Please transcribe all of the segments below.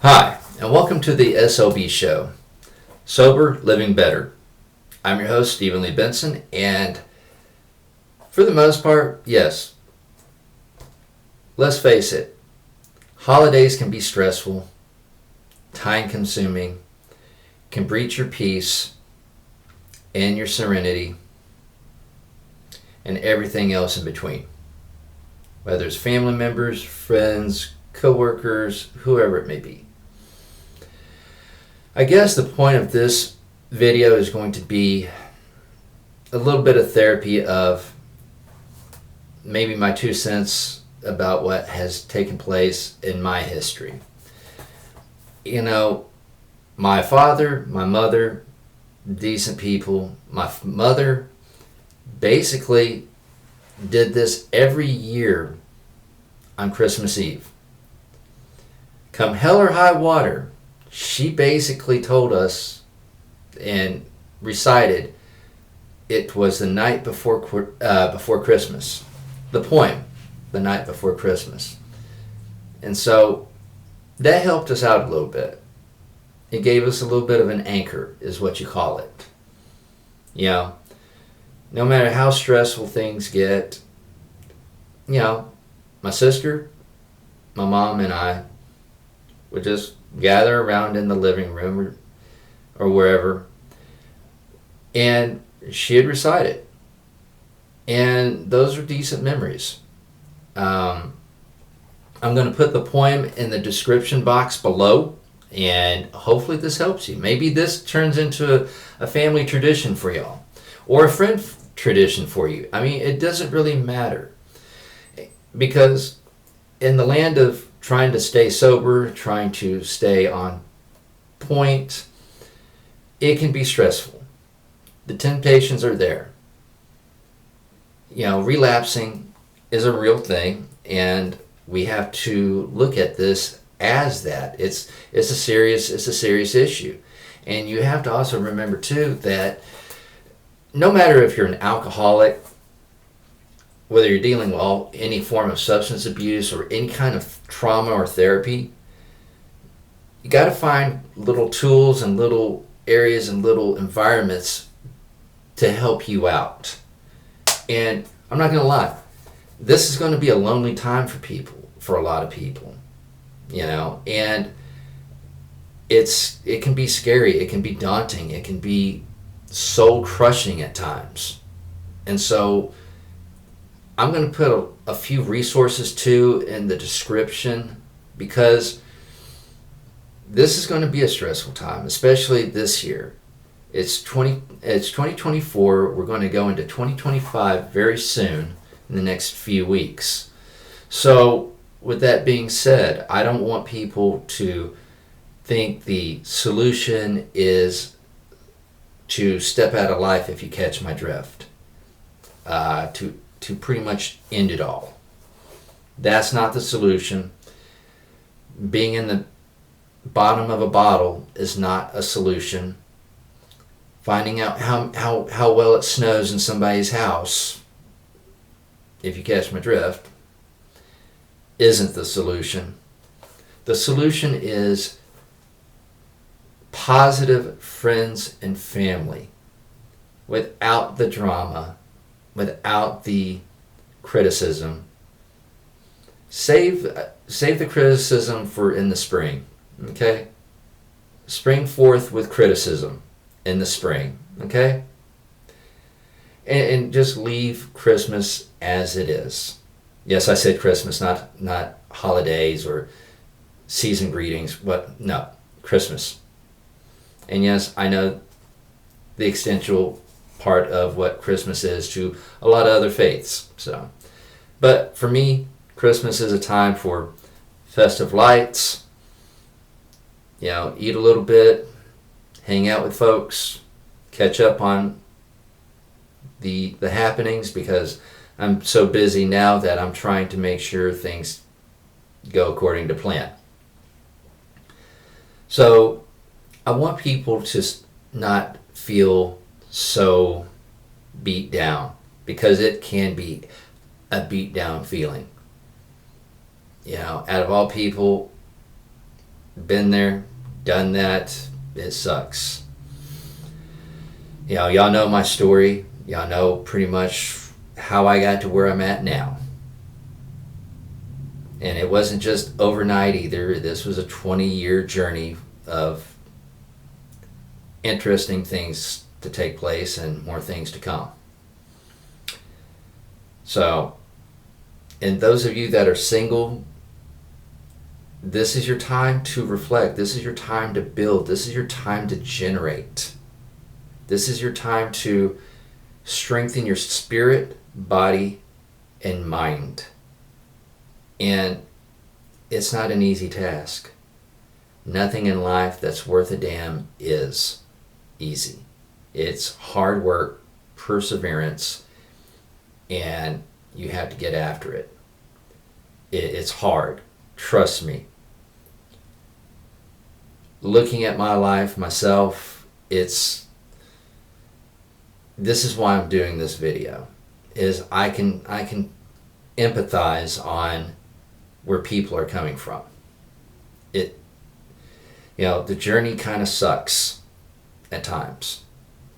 Hi, and welcome to the S.L.B show, Sober Living Better. I'm your host, Stephen Lee Benson, and for the most part, yes, let's face it, holidays can be stressful, time-consuming, can breach your peace and your serenity, and everything else in between. Whether it's family members, friends, co-workers, whoever it may be. I guess the point of this video is going to be a little bit of therapy of maybe my 2 cents about what has taken place in my history. You know, my father, my mother, decent people. My mother basically did this every year on Christmas Eve. Come hell or high water, she basically told us and recited it was the night before Christmas. The poem, the night before Christmas. And so that helped us out a little bit. It gave us a little bit of an anchor, is what you call it. You know, no matter how stressful things get, you know, my sister, my mom, and I would just gather around in the living room or wherever, and she'd recite it. And those are decent memories. I'm going to put the poem in the description box below, and hopefully this helps you. Maybe this turns into a family tradition for y'all, or a friend tradition for you. I mean, it doesn't really matter, because in the land of trying to stay sober, trying to stay on point, it can be stressful. The temptations are there. You know, relapsing is a real thing, and we have to look at this as that. It's a serious issue. And you have to also remember too that no matter if you're an alcoholic, whether you're dealing with any form of substance abuse or any kind of trauma or therapy, you got to find little tools and little areas and little environments to help you out. And I'm not going to lie, this is going to be a lonely time for a lot of people, you know, and it can be scary, it can be daunting, it can be soul crushing at times. And so I'm going to put a few resources too in the description, because this is going to be a stressful time, especially this year. It's 2024. We're going to go into 2025 very soon in the next few weeks. So with that being said, I don't want people to think the solution is to step out of life, if you catch my drift, to pretty much end it all. That's not the solution. Being in the bottom of a bottle is not a solution. Finding out how well it snows in somebody's house, if you catch my drift, isn't the solution. The solution is positive friends and family, without the drama, without the criticism. Save the criticism for in the spring, okay? Spring forth with criticism in the spring, okay? And just leave Christmas as it is. Yes, I said Christmas, not holidays or season greetings, but no, Christmas. And yes, I know the essential part of what Christmas is to a lot of other faiths. So, but for me, Christmas is a time for festive lights, you know, eat a little bit, hang out with folks, catch up on the happenings, because I'm so busy now that I'm trying to make sure things go according to plan. So I want people to not feel so beat down, because it can be a beat down feeling. You know, out of all people, Been there, done that. It sucks. Y'all know my story. Y'all know pretty much how I got to where I'm at now. And it wasn't just overnight either. This was a 20-year journey of interesting things to take place and more things to come. So, and those of you that are single, this is your time to reflect. This is your time to build. This is your time to generate. This is your time to strengthen your spirit, body, and mind. And it's not an easy task. Nothing in life that's worth a damn is easy. It's hard work, perseverance, and you have to get after it. It's hard. Trust me. Looking at my life, myself, this is why I'm doing this video, is I can empathize on where people are coming from. The journey kind of sucks at times,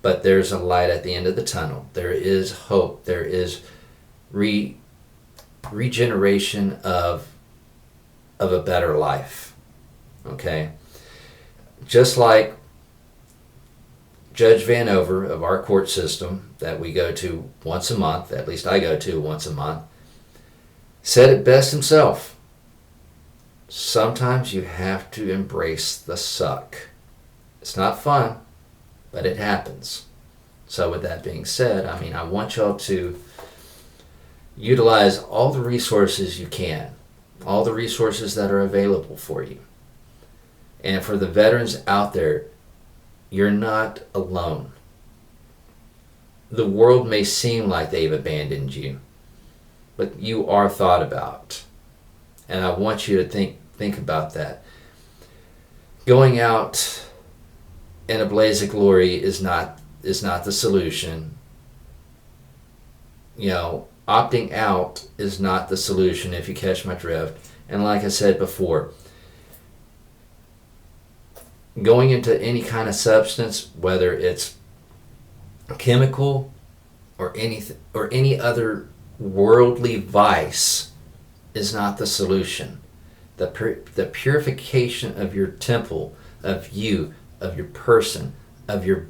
but there's a light at the end of the tunnel. There is hope. There is regeneration of a better life. Okay? Just like Judge Vanover of our court system that we go to once a month, at least I go to once a month, said it best himself. Sometimes you have to embrace the suck. It's not fun, but it happens. So with that being said, I want y'all to utilize all the resources you can, all the resources that are available for you. And for the veterans out there, you're not alone. The world may seem like they've abandoned you, but you are thought about. And I want you to think about that. Going out in a blaze of glory is not the solution. Opting out is not the solution, if you catch my drift. And like I said before, going into any kind of substance, whether it's chemical or any other worldly vice, is not the solution. The purification of your temple, of you, of your person, of your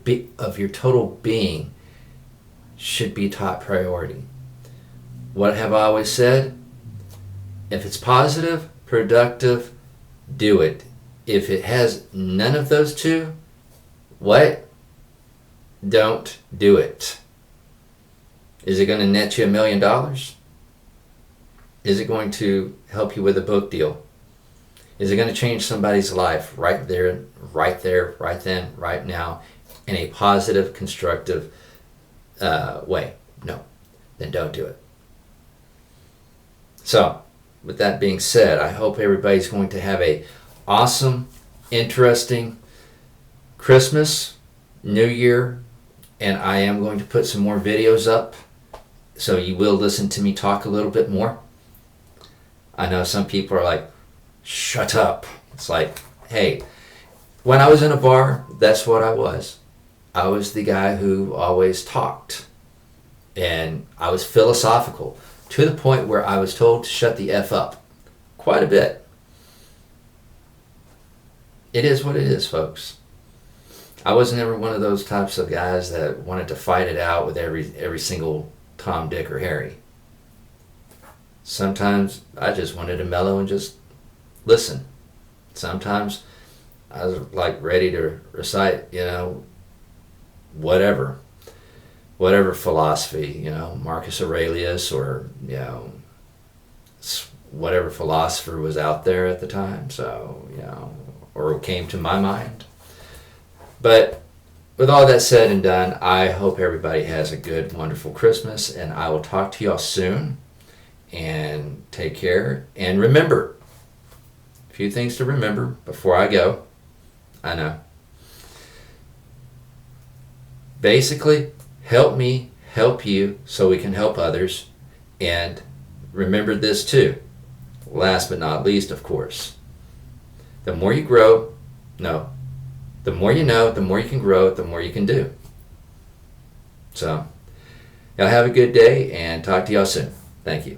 total being, should be top priority. What have I always said? If it's positive, productive, do it. If it has none of those two, don't do it. Is it going to net you $1 million? Is it going to help you with a book deal? Is it going to change somebody's life right there, right then, right now, in a positive, constructive way? No. Then don't do it. So, with that being said, I hope everybody's going to have a awesome, interesting Christmas, New Year, and I am going to put some more videos up, so you will listen to me talk a little bit more. I know some people are like, shut up. It's like, hey, when I was in a bar, that's what I was. I was the guy who always talked, and I was philosophical, to the point where I was told to shut the F up quite a bit. It is what it is, folks. I wasn't ever one of those types of guys that wanted to fight it out with every single Tom, Dick, or Harry. Sometimes I just wanted to mellow and just listen. Sometimes I was like ready to recite, whatever philosophy, Marcus Aurelius, or, whatever philosopher was out there at the time. So, or came to my mind. But with all that said and done, I hope everybody has a good, wonderful Christmas, and I will talk to y'all soon. And take care. And remember, a few things to remember before I go. I know. Basically, help me help you so we can help others. And remember this too. Last but not least, of course, The more you grow, no, the more you know, the more you can grow, the more you can do. So, y'all have a good day and talk to y'all soon. Thank you.